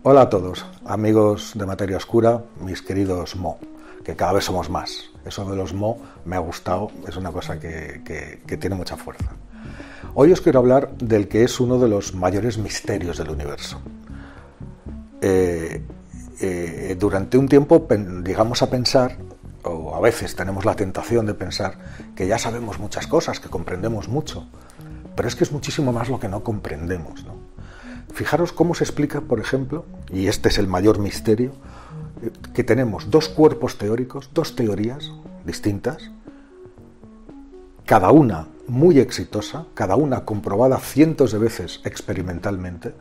Hola a todos, amigos de Materia Oscura, mis queridos Mo, que cada vez somos más. Eso de los Mo me ha gustado, es una cosa que tiene mucha fuerza. Hoy os quiero hablar del que es uno de los mayores misterios del universo. Durante un tiempo llegamos a pensar, o a veces tenemos la tentación de pensar, que ya sabemos muchas cosas, que comprendemos mucho, pero es que es muchísimo más lo que no comprendemos, ¿no? Fijaros cómo se explica, por ejemplo, y este es el mayor misterio, que tenemos dos cuerpos teóricos, dos teorías distintas, cada una muy exitosa, cada una comprobada cientos de veces experimentalmente,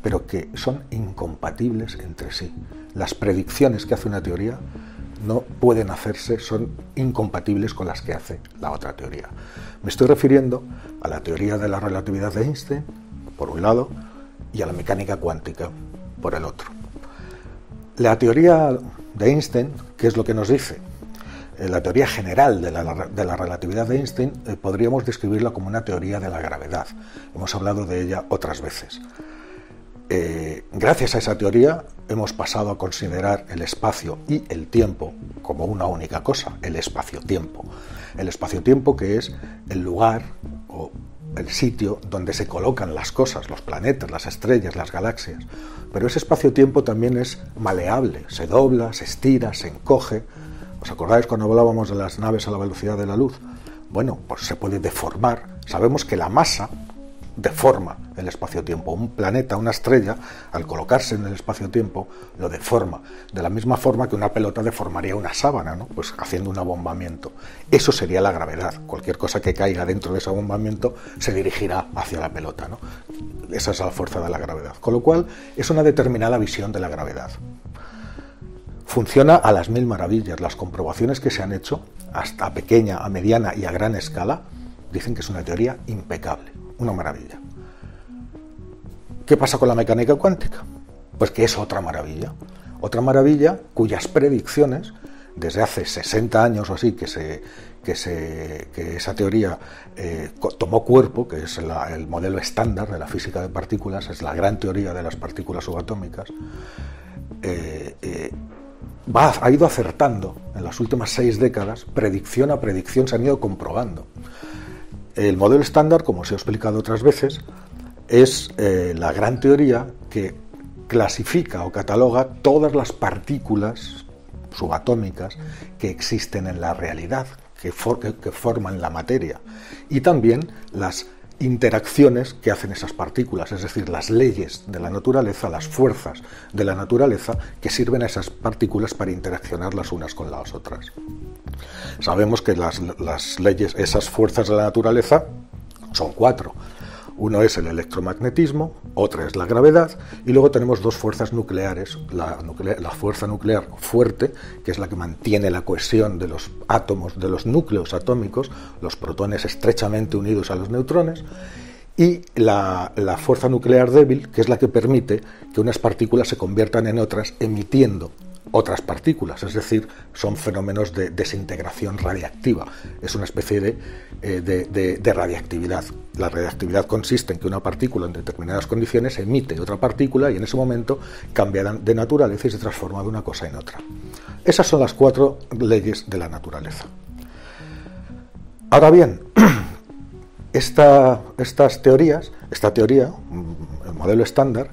pero que son incompatibles entre sí. Las predicciones que hace una teoría no pueden hacerse, son incompatibles con las que hace la otra teoría. Me estoy refiriendo a la teoría de la relatividad de Einstein, por un lado, y a la mecánica cuántica, por el otro. La teoría de Einstein, ¿qué es lo que nos dice? La teoría general de la relatividad de Einstein podríamos describirla como una teoría de la gravedad. Hemos hablado de ella otras veces. Gracias a esa teoría hemos pasado a considerar el espacio y el tiempo como una única cosa, el espacio-tiempo. El espacio-tiempo, que es el lugar o el sitio donde se colocan las cosas, los planetas, las estrellas, las galaxias. Pero ese espacio-tiempo también es maleable, se dobla, se estira, se encoge. ¿Os acordáis cuando hablábamos de las naves a la velocidad de la luz? Bueno, pues se puede deformar. Sabemos que la masa deforma el espacio-tiempo. Un planeta, una estrella, al colocarse en el espacio-tiempo, lo deforma. De la misma forma que una pelota deformaría una sábana, ¿no? Pues haciendo un abombamiento. Eso sería la gravedad. Cualquier cosa que caiga dentro de ese abombamiento se dirigirá hacia la pelota, ¿no? Esa es la fuerza de la gravedad. Con lo cual, es una determinada visión de la gravedad. Funciona a las mil maravillas. Las comprobaciones que se han hecho, hasta a pequeña, a mediana y a gran escala, dicen que es una teoría impecable. Una maravilla. ¿Qué pasa con la mecánica cuántica? Pues que es otra maravilla. Otra maravilla cuyas predicciones, desde hace 60 años o así, que esa teoría tomó cuerpo, que es el modelo estándar de la física de partículas, es la gran teoría de las partículas subatómicas, ha ido acertando en las últimas 6 décadas, predicción a predicción se han ido comprobando. El modelo estándar, como os he explicado otras veces, es la gran teoría que clasifica o cataloga todas las partículas subatómicas que existen en la realidad, que forman la materia, y también las interacciones que hacen esas partículas, es decir, las leyes de la naturaleza, las fuerzas de la naturaleza que sirven a esas partículas para interaccionar las unas con las otras. Sabemos que las leyes, esas fuerzas de la naturaleza, son 4. Uno es el electromagnetismo, otra es la gravedad, y luego tenemos 2 fuerzas nucleares. La fuerza nuclear fuerte, que es la que mantiene la cohesión de los átomos, de los núcleos atómicos, los protones estrechamente unidos a los neutrones, y la fuerza nuclear débil, que es la que permite que unas partículas se conviertan en otras, emitiendo otras partículas, es decir, son fenómenos de desintegración radiactiva. Es una especie de radiactividad. La radiactividad consiste en que una partícula en determinadas condiciones emite otra partícula y en ese momento cambia de naturaleza y se transforma de una cosa en otra. Esas son las 4 leyes de la naturaleza. Ahora bien, esta teoría, el modelo estándar,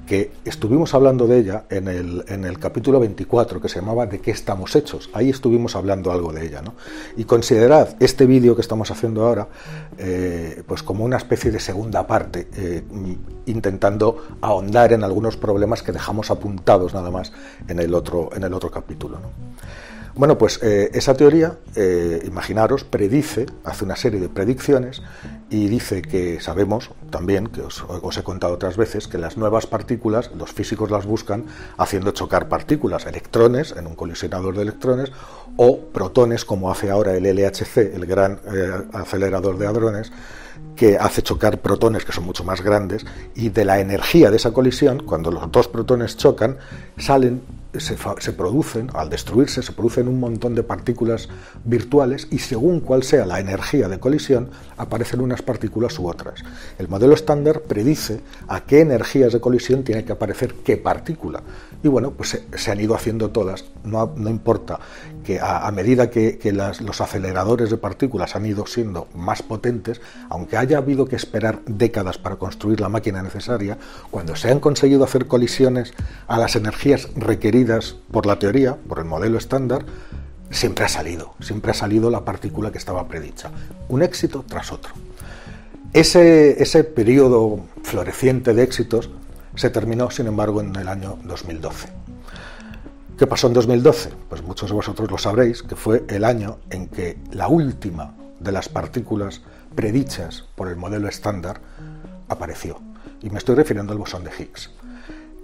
que estuvimos hablando de ella en el capítulo 24, que se llamaba ¿De qué estamos hechos? Ahí estuvimos hablando algo de ella, ¿no? Y considerad este vídeo que estamos haciendo ahora pues como una especie de segunda parte, intentando ahondar en algunos problemas que dejamos apuntados nada más en el otro capítulo, ¿no? Bueno, pues esa teoría, imaginaros, hace una serie de predicciones y dice que sabemos también, que os he contado otras veces, que las nuevas partículas, los físicos las buscan haciendo chocar partículas, electrones en un colisionador de electrones, o protones, como hace ahora el LHC, el gran acelerador de hadrones, que hace chocar protones que son mucho más grandes, y de la energía de esa colisión, cuando los 2 protones chocan, se producen, al destruirse, se producen un montón de partículas virtuales, y según cuál sea la energía de colisión, aparecen una unas partículas u otras. El modelo estándar predice a qué energías de colisión tiene que aparecer qué partícula. Y bueno, pues se han ido haciendo todas. No importa que a medida que los aceleradores de partículas han ido siendo más potentes, aunque haya habido que esperar décadas para construir la máquina necesaria, cuando se han conseguido hacer colisiones a las energías requeridas por la teoría, por el modelo estándar, siempre ha salido la partícula que estaba predicha. Un éxito tras otro. Ese periodo floreciente de éxitos se terminó, sin embargo, en el año 2012. ¿Qué pasó en 2012? Pues muchos de vosotros lo sabréis, que fue el año en que la última de las partículas predichas por el modelo estándar apareció. Y me estoy refiriendo al bosón de Higgs.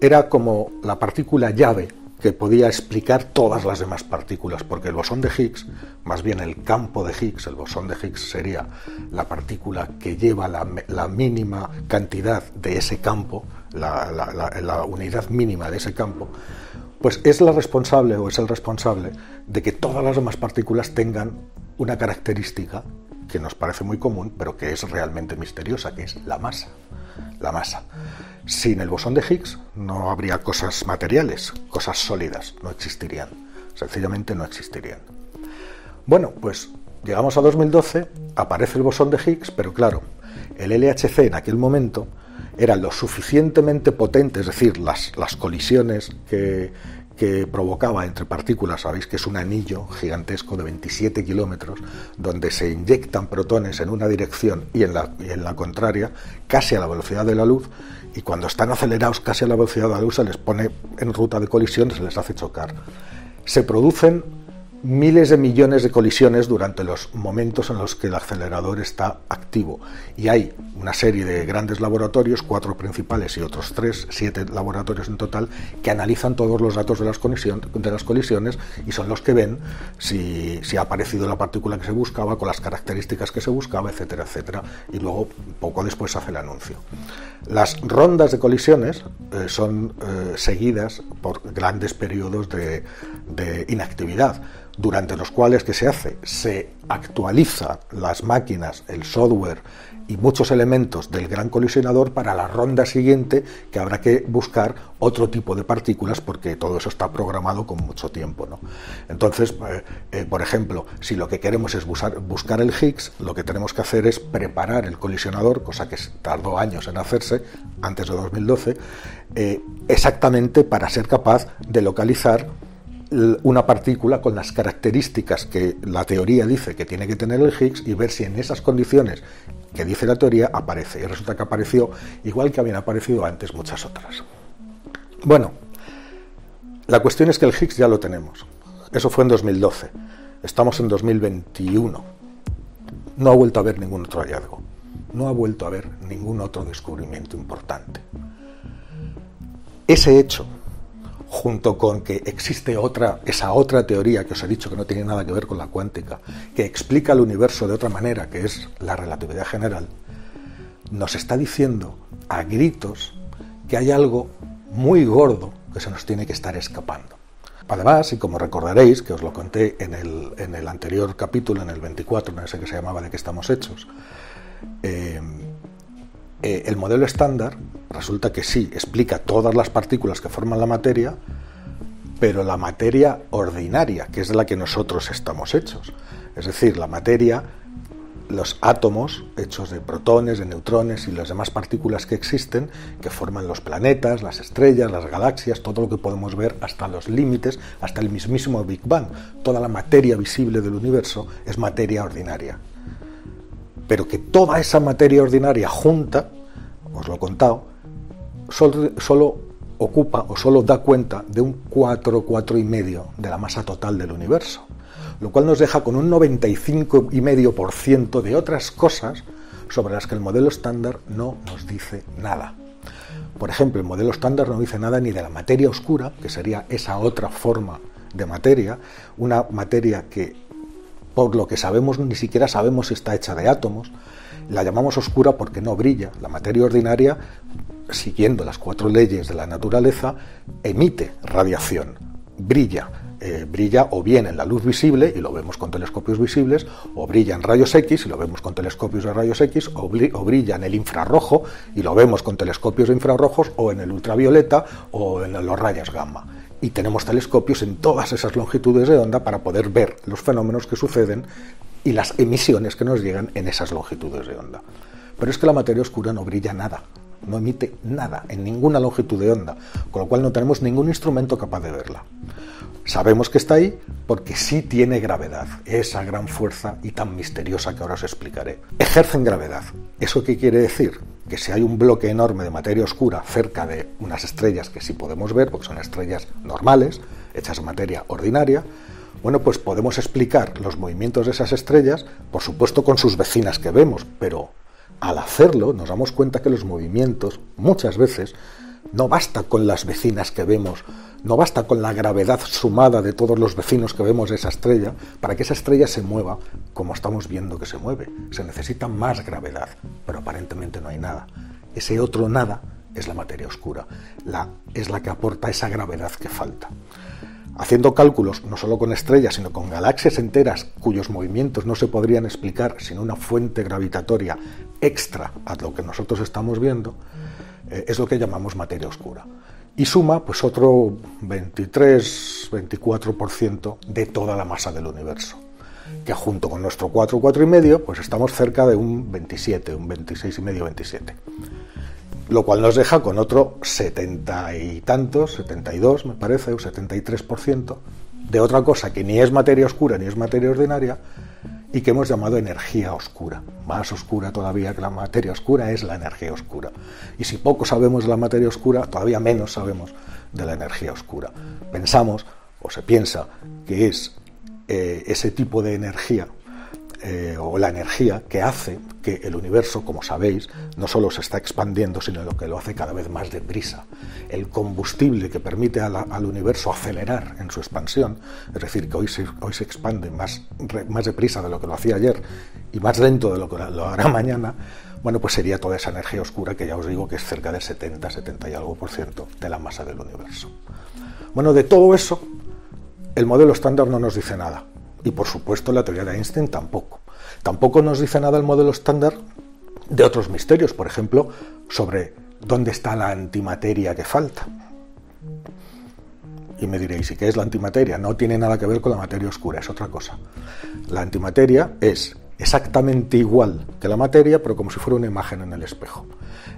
Era como la partícula llave que podía explicar todas las demás partículas, porque el bosón de Higgs, más bien el campo de Higgs, el bosón de Higgs sería la partícula que lleva la mínima cantidad de ese campo, la unidad mínima de ese campo, pues es la responsable o es el responsable de que todas las demás partículas tengan una característica que nos parece muy común, pero que es realmente misteriosa, que es la masa. La masa. Sin el bosón de Higgs no habría cosas materiales, cosas sólidas, no existirían. Sencillamente no existirían. Bueno, pues llegamos a 2012, aparece el bosón de Higgs, pero claro, el LHC en aquel momento era lo suficientemente potente, es decir, las colisiones que provocaba entre partículas, sabéis que es un anillo gigantesco de 27 kilómetros, donde se inyectan protones en una dirección y en la contraria, casi a la velocidad de la luz, y cuando están acelerados casi a la velocidad de la luz se les pone en ruta de colisión y se les hace chocar. Se producen miles de millones de colisiones durante los momentos en los que el acelerador está activo, y hay una serie de grandes laboratorios, 4 principales y otros 7 laboratorios en total, que analizan todos los datos de las colisiones y son los que ven si ha aparecido la partícula que se buscaba con las características que se buscaba, etcétera, etcétera, y luego poco después se hace el anuncio. Las rondas de colisiones son seguidas por grandes periodos de inactividad, durante los cuales, ¿qué se hace? Se actualiza las máquinas, el software y muchos elementos del gran colisionador para la ronda siguiente, que habrá que buscar otro tipo de partículas, porque todo eso está programado con mucho tiempo, ¿no? Entonces, por ejemplo, si lo que queremos es buscar el Higgs, lo que tenemos que hacer es preparar el colisionador, cosa que tardó años en hacerse, antes de 2012, exactamente para ser capaz de localizar una partícula con las características que la teoría dice que tiene que tener el Higgs y ver si en esas condiciones que dice la teoría aparece. Y resulta que apareció, igual que habían aparecido antes muchas otras. Bueno, la cuestión es que el Higgs ya lo tenemos. Eso fue en 2012. Estamos en 2021. No ha vuelto a haber ningún otro hallazgo. No ha vuelto a haber ningún otro descubrimiento importante. Ese hecho, junto con que existe esa otra teoría que os he dicho que no tiene nada que ver con la cuántica, que explica el universo de otra manera, que es la relatividad general, nos está diciendo a gritos que hay algo muy gordo que se nos tiene que estar escapando. Además, y como recordaréis, que os lo conté en el anterior capítulo, en el 24, en ese que se llamaba ¿De qué estamos hechos?, el modelo estándar resulta que sí, explica todas las partículas que forman la materia, pero la materia ordinaria, que es de la que nosotros estamos hechos. Es decir, la materia, los átomos hechos de protones, de neutrones y las demás partículas que existen, que forman los planetas, las estrellas, las galaxias, todo lo que podemos ver hasta los límites, hasta el mismísimo Big Bang. Toda la materia visible del universo es materia ordinaria. Pero que toda esa materia ordinaria junta, os lo he contado, solo ocupa o solo da cuenta de un 4,5% de la masa total del universo, lo cual nos deja con un 95,5% de otras cosas sobre las que el modelo estándar no nos dice nada. Por ejemplo, el modelo estándar no dice nada ni de la materia oscura, que sería esa otra forma de materia, una materia que, por lo que sabemos, ni siquiera sabemos si está hecha de átomos. La llamamos oscura porque no brilla. La materia ordinaria, siguiendo las 4 leyes de la naturaleza, emite radiación, brilla, brilla o bien en la luz visible, y lo vemos con telescopios visibles, o brilla en rayos X, y lo vemos con telescopios de rayos X, o brilla en el infrarrojo, y lo vemos con telescopios de infrarrojos, o en el ultravioleta, o en los rayos gamma. Y tenemos telescopios en todas esas longitudes de onda para poder ver los fenómenos que suceden y las emisiones que nos llegan en esas longitudes de onda. Pero es que la materia oscura no brilla nada, no emite nada en ninguna longitud de onda, con lo cual no tenemos ningún instrumento capaz de verla. Sabemos que está ahí porque sí tiene gravedad, esa gran fuerza y tan misteriosa que ahora os explicaré. Ejercen gravedad. ¿Eso qué quiere decir? Que si hay un bloque enorme de materia oscura cerca de unas estrellas que sí podemos ver, porque son estrellas normales, hechas de materia ordinaria, bueno, pues podemos explicar los movimientos de esas estrellas, por supuesto con sus vecinas que vemos, pero al hacerlo nos damos cuenta que los movimientos, muchas veces, no basta con las vecinas que vemos, no basta con la gravedad sumada de todos los vecinos que vemos de esa estrella para que esa estrella se mueva como estamos viendo que se mueve. Se necesita más gravedad, pero aparentemente no hay nada. Ese otro nada es la materia oscura, es la que aporta esa gravedad que falta. Haciendo cálculos no solo con estrellas, sino con galaxias enteras cuyos movimientos no se podrían explicar sin una fuente gravitatoria extra a lo que nosotros estamos viendo, es lo que llamamos materia oscura. Y suma pues otro 23-24% de toda la masa del universo, que junto con nuestro 4,5, pues estamos cerca de un 27, un 26,5, 27. Lo cual nos deja con otro 70 y tantos, 72 me parece, o 73%, de otra cosa que ni es materia oscura ni es materia ordinaria, y que hemos llamado energía oscura. Más oscura todavía que la materia oscura es la energía oscura. Y si poco sabemos de la materia oscura, todavía menos sabemos de la energía oscura. Pensamos, o se piensa, que es ese tipo de energía, o la energía que hace que el universo, como sabéis, no solo se está expandiendo, sino que lo hace cada vez más deprisa. El combustible que permite al universo acelerar en su expansión, es decir, que hoy se expande más deprisa de lo que lo hacía ayer y más lento de lo que lo hará mañana, bueno, pues sería toda esa energía oscura que ya os digo que es cerca del 70 y algo por ciento de la masa del universo. Bueno, de todo eso, el modelo estándar no nos dice nada. Y por supuesto la teoría de Einstein tampoco. Tampoco nos dice nada el modelo estándar de otros misterios, por ejemplo, sobre dónde está la antimateria que falta. Y me diréis, ¿y qué es la antimateria? No tiene nada que ver con la materia oscura, es otra cosa. La antimateria es exactamente igual que la materia, pero como si fuera una imagen en el espejo.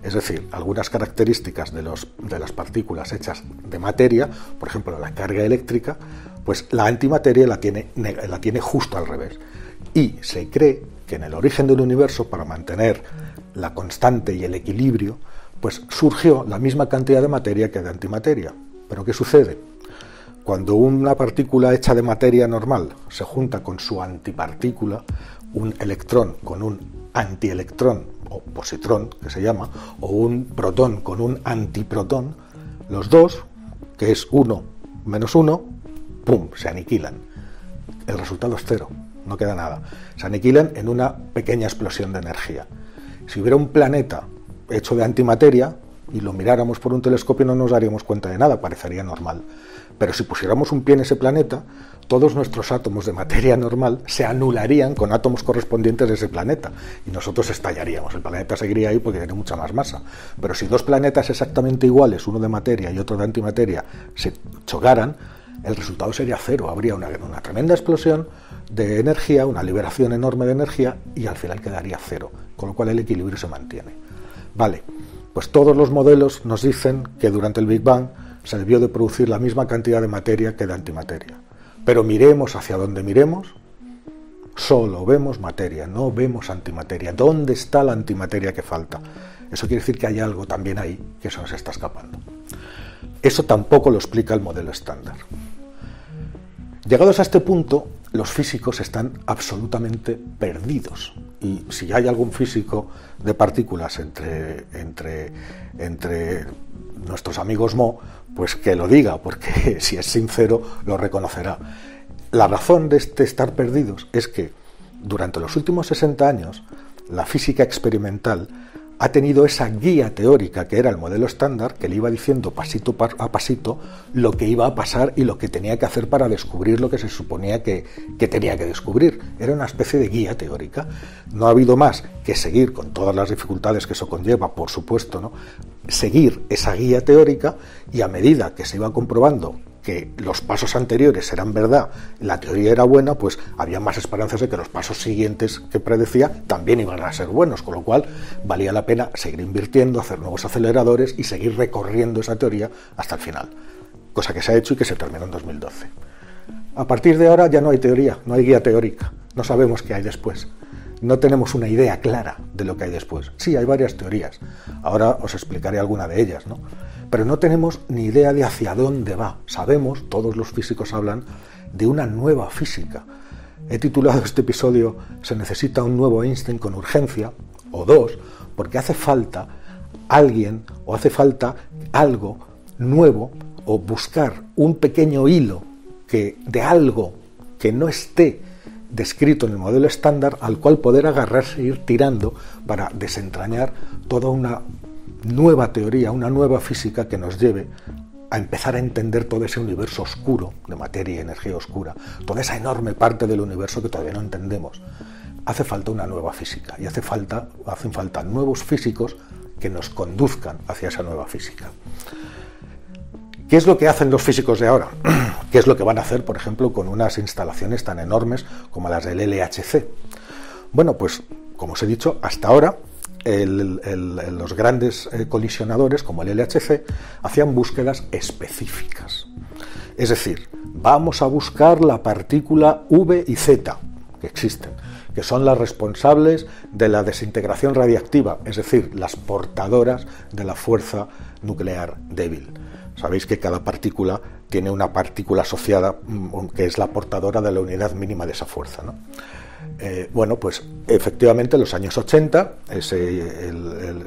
Es decir, algunas características de las partículas hechas de materia, por ejemplo la carga eléctrica, pues la antimateria la tiene justo al revés. Y se cree que en el origen del universo, para mantener la constante y el equilibrio, pues surgió la misma cantidad de materia que de antimateria. ¿Pero qué sucede? Cuando una partícula hecha de materia normal se junta con su antipartícula, un electrón con un antielectrón, o positrón, que se llama, o un protón con un antiprotón, los dos, que es 1 menos 1, ¡pum!, se aniquilan. El resultado es cero, no queda nada. Se aniquilan en una pequeña explosión de energía. Si hubiera un planeta hecho de antimateria y lo miráramos por un telescopio no nos daríamos cuenta de nada, parecería normal. Pero si pusiéramos un pie en ese planeta, todos nuestros átomos de materia normal se anularían con átomos correspondientes de ese planeta y nosotros estallaríamos. El planeta seguiría ahí porque tiene mucha más masa. Pero si dos planetas exactamente iguales, uno de materia y otro de antimateria, se chocaran, el resultado sería cero. Habría una tremenda explosión de energía, una liberación enorme de energía y al final quedaría cero, con lo cual el equilibrio se mantiene. Vale, pues todos los modelos nos dicen que durante el Big Bang se debió de producir la misma cantidad de materia que de antimateria. Pero miremos hacia donde miremos, solo vemos materia, no vemos antimateria. ¿Dónde está la antimateria que falta? Eso quiere decir que hay algo también ahí que se nos está escapando. Eso tampoco lo explica el modelo estándar. Llegados a este punto, los físicos están absolutamente perdidos. Y si hay algún físico de partículas entre nuestros amigos Mo, pues que lo diga, porque si es sincero lo reconocerá. La razón de estar perdidos es que durante los últimos 60 años la física experimental ha tenido esa guía teórica que era el modelo estándar, que le iba diciendo pasito a pasito lo que iba a pasar y lo que tenía que hacer para descubrir lo que se suponía que tenía que descubrir. Era una especie de guía teórica. No ha habido más que seguir, con todas las dificultades que eso conlleva, por supuesto, ¿no?, seguir esa guía teórica, y a medida que se iba comprobando que los pasos anteriores eran verdad, la teoría era buena, pues había más esperanzas de que los pasos siguientes que predecía también iban a ser buenos, con lo cual valía la pena seguir invirtiendo, hacer nuevos aceleradores y seguir recorriendo esa teoría hasta el final, cosa que se ha hecho y que se terminó en 2012. A partir de ahora ya no hay teoría, no hay guía teórica, no sabemos qué hay después. No tenemos una idea clara de lo que hay después. Sí, hay varias teorías. Ahora os explicaré alguna de ellas, ¿no? Pero no tenemos ni idea de hacia dónde va. Sabemos, todos los físicos hablan de una nueva física. He titulado este episodio "Se necesita un nuevo Einstein con urgencia", o dos, porque hace falta alguien o hace falta algo nuevo, o buscar un pequeño hilo de algo que no esté descrito en el modelo estándar, al cual poder agarrarse e ir tirando para desentrañar toda una nueva teoría, una nueva física que nos lleve a empezar a entender todo ese universo oscuro de materia y energía oscura, toda esa enorme parte del universo que todavía no entendemos. Hace falta una nueva física y hacen falta nuevos físicos que nos conduzcan hacia esa nueva física. ¿Qué es lo que hacen los físicos de ahora? ¿Qué es lo que van a hacer, por ejemplo, con unas instalaciones tan enormes como las del LHC? Bueno, pues, como os he dicho, hasta ahora los grandes colisionadores, como el LHC, hacían búsquedas específicas. Es decir, vamos a buscar la partícula V y Z, que existen, que son las responsables de la desintegración radiactiva, es decir, las portadoras de la fuerza nuclear débil. Sabéis que cada partícula tiene una partícula asociada que es la portadora de la unidad mínima de esa fuerza, ¿no? Bueno, pues efectivamente en los años 80 se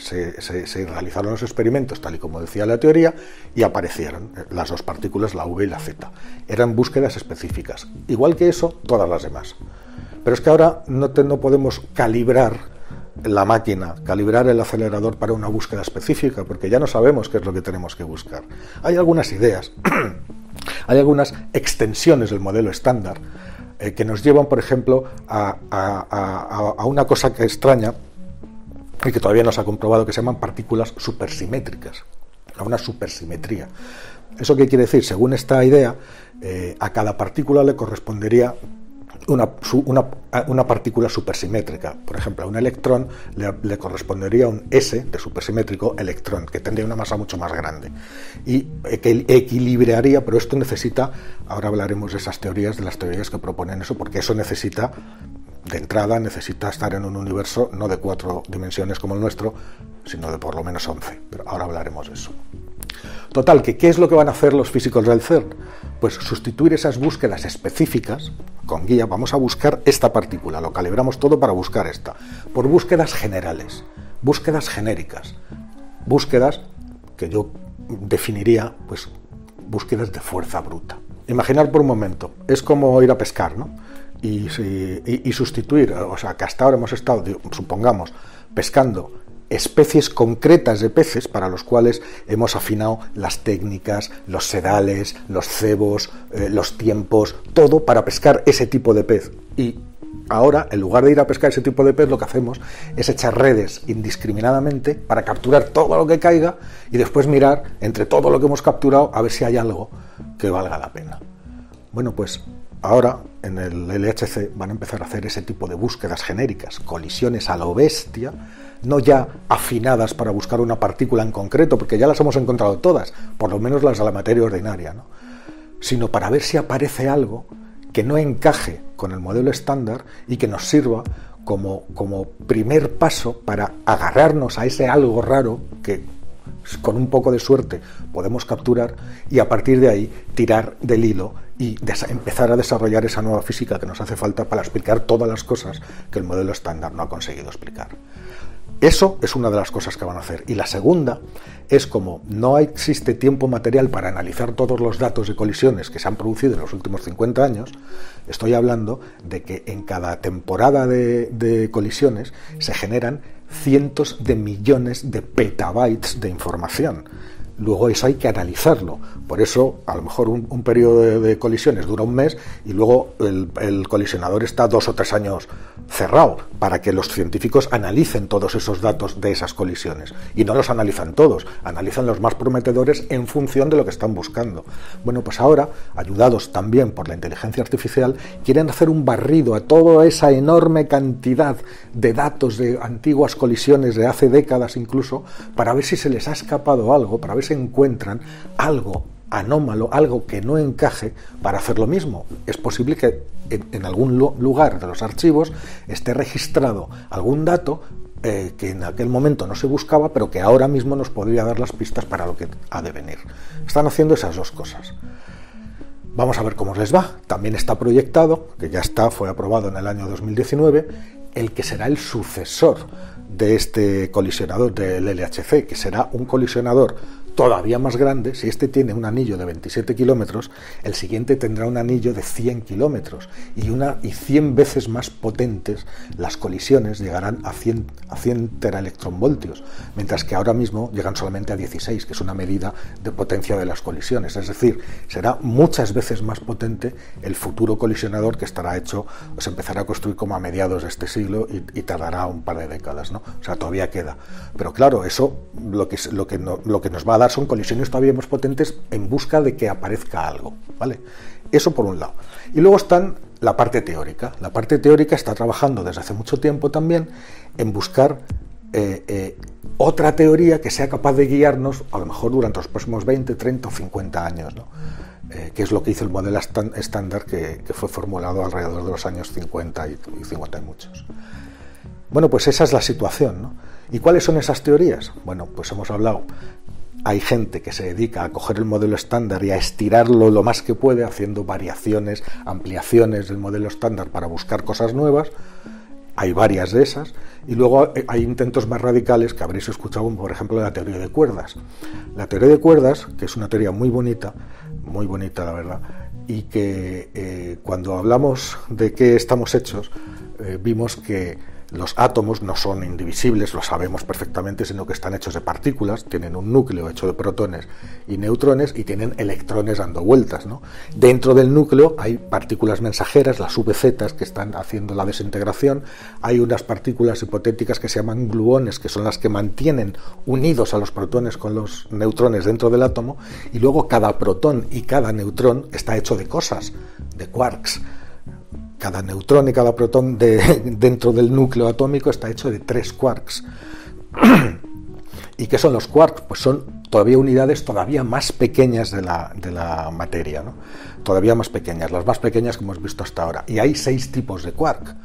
realizaron los experimentos tal y como decía la teoría y aparecieron las dos partículas, la V y la Z. Eran búsquedas específicas. Igual que eso, todas las demás. Pero es que ahora no podemos calibrar la máquina, calibrar el acelerador para una búsqueda específica, porque ya no sabemos qué es lo que tenemos que buscar. Hay algunas ideas, hay algunas extensiones del modelo estándar que nos llevan, por ejemplo, a una cosa que extraña y que todavía no se ha comprobado, que se llaman partículas supersimétricas, a una supersimetría. ¿Eso qué quiere decir? Según esta idea, a cada partícula le correspondería una partícula supersimétrica. Por ejemplo, a un electrón le correspondería un S de supersimétrico electrón, que tendría una masa mucho más grande y que equilibraría, pero esto necesita, ahora hablaremos de esas teorías, de las teorías que proponen eso, porque eso necesita, de entrada, necesita estar en un universo no de 4 dimensiones como el nuestro, sino de por lo menos 11, pero ahora hablaremos de eso. Total, ¿qué es lo que van a hacer los físicos del CERN? Pues sustituir esas búsquedas específicas con guía. Vamos a buscar esta partícula, lo calibramos todo para buscar esta, por búsquedas generales, búsquedas genéricas, búsquedas que yo definiría, pues, búsquedas de fuerza bruta. Imaginar por un momento, es como ir a pescar, ¿no? Y sustituir, o sea, que hasta ahora hemos estado, supongamos, pescando especies concretas de peces para los cuales hemos afinado las técnicas, los sedales, los cebos, los tiempos, todo para pescar ese tipo de pez. Y ahora, en lugar de ir a pescar ese tipo de pez, lo que hacemos es echar redes indiscriminadamente para capturar todo lo que caiga y después mirar entre todo lo que hemos capturado a ver si hay algo que valga la pena. Bueno, pues ahora en el LHC van a empezar a hacer ese tipo de búsquedas genéricas, colisiones a lo bestia, no ya afinadas para buscar una partícula en concreto, porque ya las hemos encontrado todas, por lo menos las de la materia ordinaria, ¿no? Sino para ver si aparece algo que no encaje con el modelo estándar y que nos sirva como primer paso para agarrarnos a ese algo raro que con un poco de suerte podemos capturar y a partir de ahí tirar del hilo y empezar a desarrollar esa nueva física que nos hace falta para explicar todas las cosas que el modelo estándar no ha conseguido explicar. Eso es una de las cosas que van a hacer. Y la segunda es, como no existe tiempo material para analizar todos los datos de colisiones que se han producido en los últimos 50 años, estoy hablando de que en cada temporada de colisiones se generan cientos de millones de petabytes de información. Luego eso hay que analizarlo. Por eso, a lo mejor un periodo de colisiones dura un mes y luego el colisionador está 2 o 3 años cerrado para que los científicos analicen todos esos datos de esas colisiones. Y no los analizan todos, analizan los más prometedores en función de lo que están buscando. Bueno, pues ahora, ayudados también por la inteligencia artificial, quieren hacer un barrido a toda esa enorme cantidad de datos de antiguas colisiones de hace décadas incluso, para ver si se les ha escapado algo, para ver si encuentran algo anómalo, algo que no encaje, para hacer lo mismo. Es posible que en algún lugar de los archivos esté registrado algún dato que en aquel momento no se buscaba, pero que ahora mismo nos podría dar las pistas para lo que ha de venir. Están haciendo esas dos cosas. Vamos a ver cómo les va. También está proyectado, que ya fue aprobado en el año 2019, el que será el sucesor de este colisionador del LHC, que será un colisionador todavía más grande. Si este tiene un anillo de 27 kilómetros, el siguiente tendrá un anillo de 100 kilómetros y 100 veces más potentes. Las colisiones llegarán a 100 teraelectronvoltios, mientras que ahora mismo llegan solamente a 16, que es una medida de potencia de las colisiones. Es decir, será muchas veces más potente el futuro colisionador, que estará hecho, se empezará a construir como a mediados de este siglo y tardará un par de décadas, ¿no? O sea, todavía queda. Pero claro, eso lo que nos va a dar son colisiones todavía más potentes en busca de que aparezca algo, ¿vale? Eso por un lado. Y luego están la parte teórica. La parte teórica está trabajando desde hace mucho tiempo también en buscar otra teoría que sea capaz de guiarnos, a lo mejor durante los próximos 20, 30 o 50 años, ¿no? Que es lo que hizo el modelo estándar que fue formulado alrededor de los años 50 y 50 y muchos. Bueno, pues esa es la situación, ¿no? ¿Y cuáles son esas teorías? Bueno, pues hemos hablado. Hay gente que se dedica a coger el modelo estándar y a estirarlo lo más que puede, haciendo variaciones, ampliaciones del modelo estándar para buscar cosas nuevas. Hay varias de esas. Y luego hay intentos más radicales que habréis escuchado, por ejemplo, la teoría de cuerdas. La teoría de cuerdas, que es una teoría muy bonita la verdad, y que cuando hablamos de qué estamos hechos, vimos que los átomos no son indivisibles, lo sabemos perfectamente, sino que están hechos de partículas, tienen un núcleo hecho de protones y neutrones y tienen electrones dando vueltas, ¿no? Dentro del núcleo hay partículas mensajeras, las VZ, que están haciendo la desintegración. Hay unas partículas hipotéticas que se llaman gluones, que son las que mantienen unidos a los protones con los neutrones dentro del átomo, y luego cada protón y cada neutrón está hecho de cosas, de quarks. Cada neutrón y cada protón dentro del núcleo atómico está hecho de 3 quarks. ¿Y qué son los quarks? Pues son todavía unidades todavía más pequeñas de la materia, ¿no? Todavía más pequeñas, las más pequeñas que hemos visto hasta ahora. Y hay 6 tipos de quark.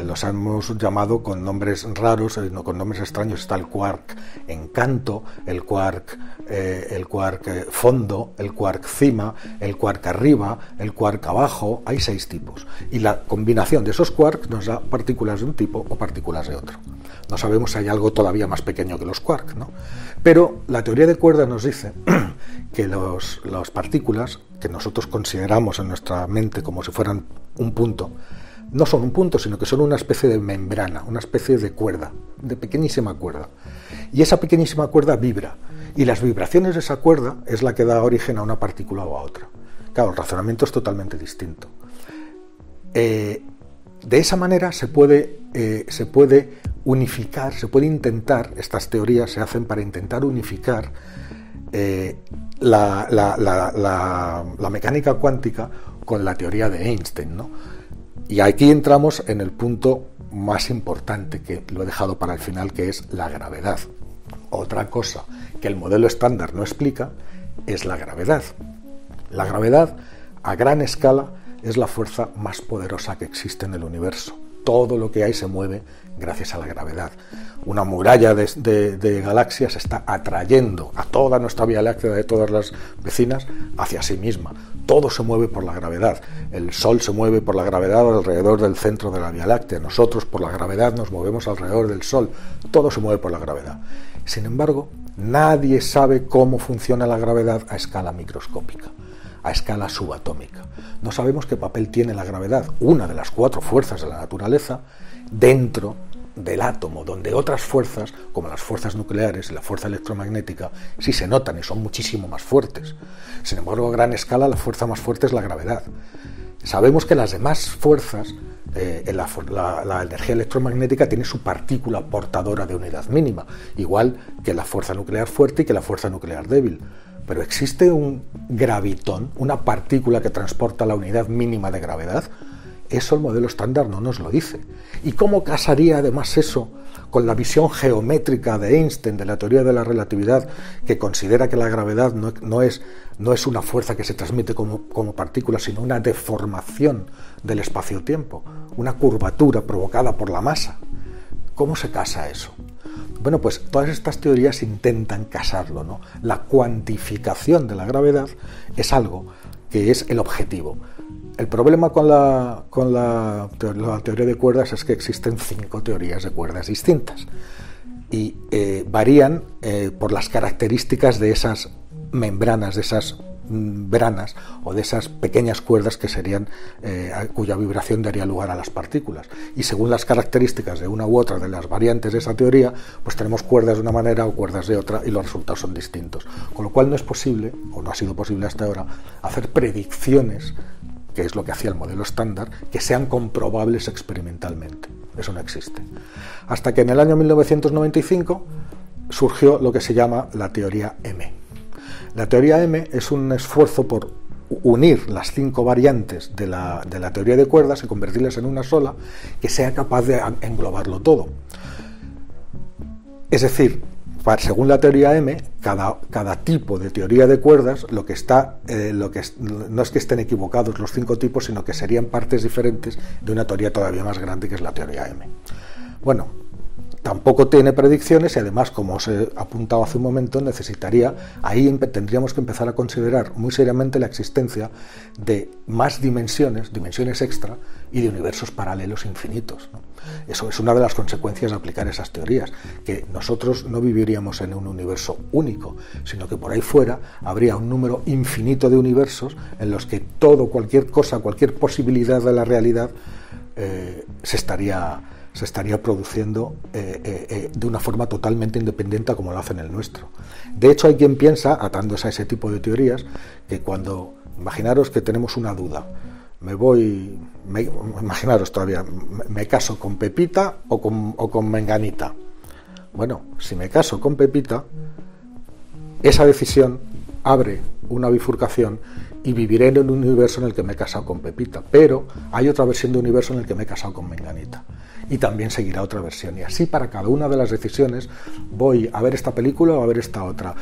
Los hemos llamado con nombres raros, con nombres extraños. Está el quark encanto, el quark fondo, el quark cima, el quark arriba, el quark abajo. Hay 6 tipos. Y la combinación de esos quarks nos da partículas de un tipo o partículas de otro. No sabemos si hay algo todavía más pequeño que los quarks, ¿no? Pero la teoría de cuerdas nos dice que las partículas que nosotros consideramos en nuestra mente como si fueran un punto, no son un punto, sino que son una especie de membrana, una especie de cuerda, de pequeñísima cuerda. Y esa pequeñísima cuerda vibra. Y las vibraciones de esa cuerda es la que da origen a una partícula o a otra. Claro, el razonamiento es totalmente distinto. De esa manera se puede unificar, se puede intentar, estas teorías se hacen para intentar unificar la mecánica cuántica con la teoría de Einstein, ¿no? Y aquí entramos en el punto más importante, que lo he dejado para el final, que es la gravedad. Otra cosa que el modelo estándar no explica es la gravedad. La gravedad, a gran escala, es la fuerza más poderosa que existe en el universo. Todo lo que hay se mueve gracias a la gravedad. Una muralla de galaxias está atrayendo a toda nuestra Vía Láctea, de todas las vecinas, hacia sí misma. Todo se mueve por la gravedad. El Sol se mueve por la gravedad alrededor del centro de la Vía Láctea. Nosotros, por la gravedad, nos movemos alrededor del Sol. Todo se mueve por la gravedad. Sin embargo, nadie sabe cómo funciona la gravedad a escala microscópica, a escala subatómica. No sabemos qué papel tiene la gravedad, una de las 4 fuerzas de la naturaleza, dentro del átomo, donde otras fuerzas, como las fuerzas nucleares y la fuerza electromagnética, sí se notan y son muchísimo más fuertes. Sin embargo, a gran escala la fuerza más fuerte es la gravedad. Sabemos que las demás fuerzas, la energía electromagnética tiene su partícula portadora de unidad mínima, igual que la fuerza nuclear fuerte y que la fuerza nuclear débil. Pero existe un gravitón, una partícula que transporta la unidad mínima de gravedad. Eso el modelo estándar no nos lo dice. ¿Y cómo casaría además eso con la visión geométrica de Einstein de la teoría de la relatividad, que considera que la gravedad no es una fuerza que se transmite como partícula, sino una deformación del espacio-tiempo, una curvatura provocada por la masa? ¿Cómo se casa eso? Bueno, pues todas estas teorías intentan casarlo, ¿no? La cuantificación de la gravedad es algo que es el objetivo. El problema con la teoría de cuerdas es que existen 5 teorías de cuerdas distintas y varían por las características de esas membranas, de esas branas o de esas pequeñas cuerdas que serían cuya vibración daría lugar a las partículas. Y según las características de una u otra de las variantes de esa teoría, pues tenemos cuerdas de una manera o cuerdas de otra y los resultados son distintos. Con lo cual no es posible, o no ha sido posible hasta ahora, hacer predicciones, que es lo que hacía el modelo estándar, que sean comprobables experimentalmente. Eso no existe. Hasta que en el año 1995 surgió lo que se llama la teoría M. La teoría M es un esfuerzo por unir las 5 variantes de la teoría de cuerdas y convertirlas en una sola que sea capaz de englobarlo todo. Es decir, según la teoría M, cada tipo de teoría de cuerdas no es que estén equivocados los 5 tipos, sino que serían partes diferentes de una teoría todavía más grande que es la teoría M. Bueno, tampoco tiene predicciones y además, como os he apuntado hace un momento, tendríamos que empezar a considerar muy seriamente la existencia de más dimensiones extra y de universos paralelos infinitos, ¿no? Eso es una de las consecuencias de aplicar esas teorías, que nosotros no viviríamos en un universo único, sino que por ahí fuera habría un número infinito de universos en los que cualquier posibilidad de la realidad se estaría produciendo de una forma totalmente independiente como lo hace en el nuestro. De hecho, hay quien piensa, atándose a ese tipo de teorías, que imaginaros que tenemos una duda, imaginaros todavía, me caso con Pepita o con Menganita. Bueno, si me caso con Pepita, esa decisión abre una bifurcación y viviré en un universo en el que me he casado con Pepita, pero hay otra versión de universo en el que me he casado con Menganita. Y también seguirá otra versión. Y así para cada una de las decisiones, voy a ver esta película o a ver esta otra.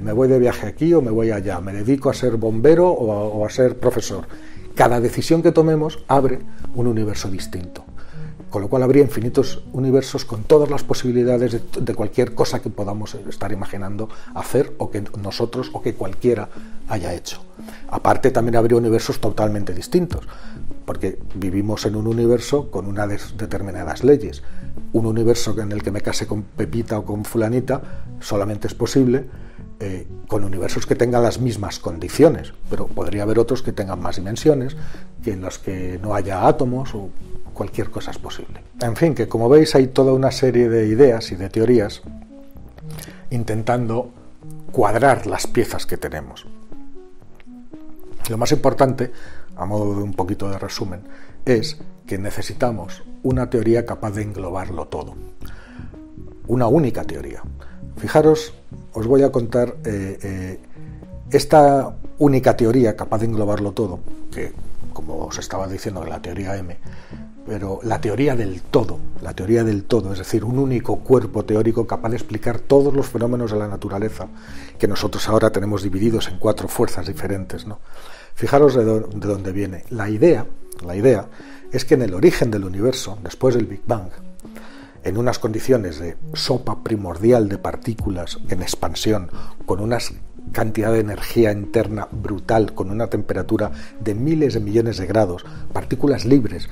Me voy de viaje aquí o me voy allá. Me dedico a ser bombero o a ser profesor. Cada decisión que tomemos abre un universo distinto. Con lo cual habría infinitos universos con todas las posibilidades de cualquier cosa que podamos estar imaginando hacer o que nosotros o que cualquiera haya hecho. Aparte también habría universos totalmente distintos, porque vivimos en un universo con unas determinadas leyes. Un universo en el que me case con Pepita o con fulanita solamente es posible con universos que tengan las mismas condiciones, pero podría haber otros que tengan más dimensiones, que en los que no haya átomos o cualquier cosa es posible. En fin, que como veis hay toda una serie de ideas y de teorías intentando cuadrar las piezas que tenemos. Lo más importante, a modo de un poquito de resumen, es que necesitamos una teoría capaz de englobarlo todo. Una única teoría. Fijaros, os voy a contar esta única teoría capaz de englobarlo todo, que, como os estaba diciendo, es la teoría M, pero la teoría del todo, es decir, un único cuerpo teórico capaz de explicar todos los fenómenos de la naturaleza que nosotros ahora tenemos divididos en 4 fuerzas diferentes, ¿no? Fijaros de dónde viene. La idea es que en el origen del universo, después del Big Bang, en unas condiciones de sopa primordial de partículas en expansión, con una cantidad de energía interna brutal, con una temperatura de miles de millones de grados, partículas libres,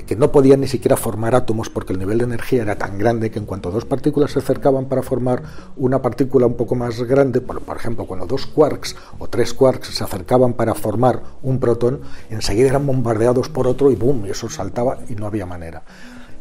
que no podían ni siquiera formar átomos porque el nivel de energía era tan grande que en cuanto 2 partículas se acercaban para formar una partícula un poco más grande, por ejemplo, cuando 2 quarks o 3 quarks se acercaban para formar un protón, enseguida eran bombardeados por otro y ¡boom!, y eso saltaba y no había manera.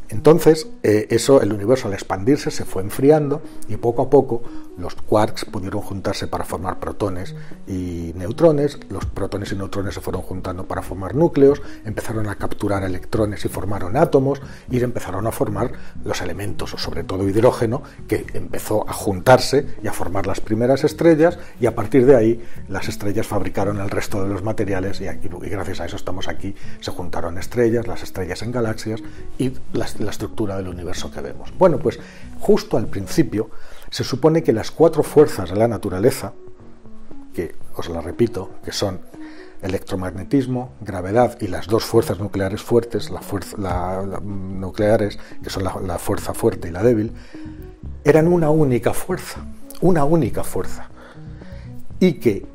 Entonces, el universo al expandirse se fue enfriando y poco a poco los quarks pudieron juntarse para formar protones y neutrones, los protones y neutrones se fueron juntando para formar núcleos, empezaron a capturar electrones y formaron átomos y empezaron a formar los elementos, o sobre todo hidrógeno, que empezó a juntarse y a formar las primeras estrellas, y a partir de ahí las estrellas fabricaron el resto de los materiales y gracias a eso estamos aquí, se juntaron estrellas, las estrellas en galaxias y la estructura del universo que vemos. Bueno, pues justo al principio se supone que las 4 fuerzas de la naturaleza, que os las repito, que son electromagnetismo, gravedad y las 2 fuerzas nucleares fuertes, nucleares, que son la fuerza fuerte y la débil, eran una única fuerza, y que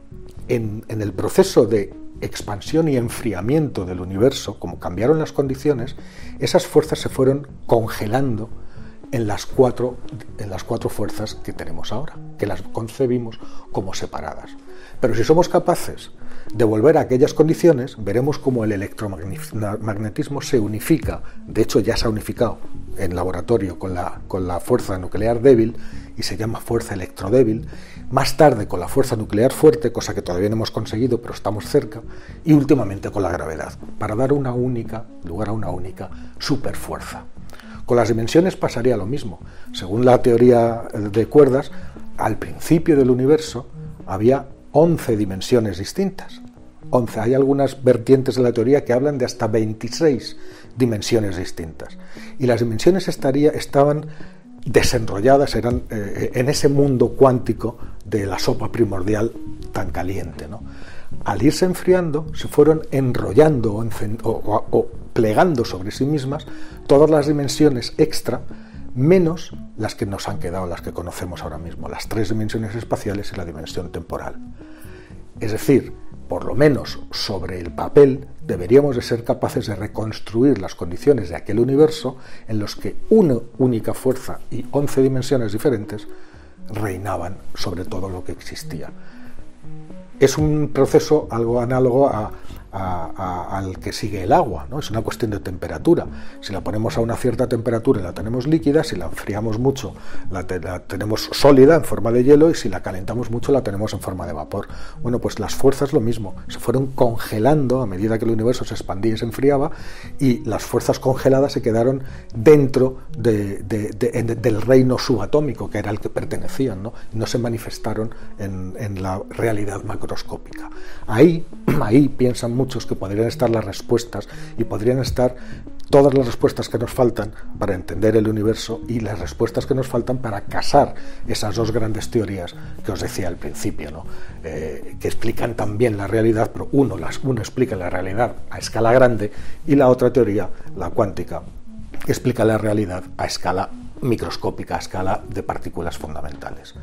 en el proceso de expansión y enfriamiento del universo, como cambiaron las condiciones, esas fuerzas se fueron congelando en las cuatro fuerzas que tenemos ahora, que las concebimos como separadas. Pero si somos capaces de volver a aquellas condiciones, veremos cómo el electromagnetismo se unifica, de hecho ya se ha unificado en laboratorio con la fuerza nuclear débil, y se llama fuerza electrodébil, más tarde con la fuerza nuclear fuerte, cosa que todavía no hemos conseguido, pero estamos cerca, y últimamente con la gravedad, para dar lugar a una única superfuerza. Con las dimensiones pasaría lo mismo. Según la teoría de cuerdas, al principio del universo había 11 dimensiones distintas. 11. Hay algunas vertientes de la teoría que hablan de hasta 26 dimensiones distintas. Y las dimensiones estaban desenrolladas, eran en ese mundo cuántico de la sopa primordial tan caliente, ¿no? Al irse enfriando, se fueron enrollando o plegando sobre sí mismas todas las dimensiones extra, menos las que nos han quedado, las que conocemos ahora mismo, las 3 dimensiones espaciales y la dimensión temporal. Es decir, por lo menos sobre el papel, deberíamos de ser capaces de reconstruir las condiciones de aquel universo en los que una única fuerza y 11 dimensiones diferentes reinaban sobre todo lo que existía. Es un proceso algo análogo al que sigue el agua, ¿no? Es una cuestión de temperatura. Si la ponemos a una cierta temperatura la tenemos líquida, si la enfriamos mucho la tenemos sólida en forma de hielo, y si la calentamos mucho la tenemos en forma de vapor. Bueno, pues las fuerzas lo mismo, se fueron congelando a medida que el universo se expandía y se enfriaba, y las fuerzas congeladas se quedaron dentro del reino subatómico, que era el que pertenecían, ¿no? No se manifestaron en la realidad macroscópica. Ahí piensan muchos que podrían estar las respuestas, y podrían estar todas las respuestas que nos faltan para entender el universo y las respuestas que nos faltan para casar esas 2 grandes teorías que os decía al principio, ¿no? Que explican también la realidad, pero uno explica la realidad a escala grande y la otra teoría, la cuántica, explica la realidad a escala microscópica, a escala de partículas fundamentales.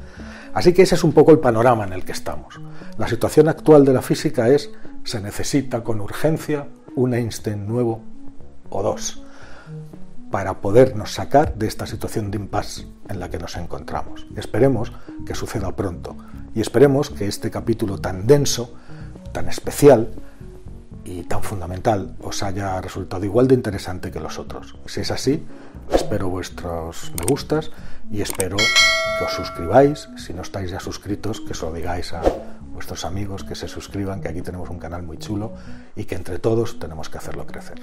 Así que ese es un poco el panorama en el que estamos. La situación actual de la física se necesita con urgencia un Einstein nuevo o 2 para podernos sacar de esta situación de impasse en la que nos encontramos. Esperemos que suceda pronto, y esperemos que este capítulo tan denso, tan especial y tan fundamental os haya resultado igual de interesante que los otros. Si es así, espero vuestros me gustas y espero que os suscribáis. Si no estáis ya suscritos, que os lo digáis a vuestros amigos, que se suscriban, que aquí tenemos un canal muy chulo y que entre todos tenemos que hacerlo crecer.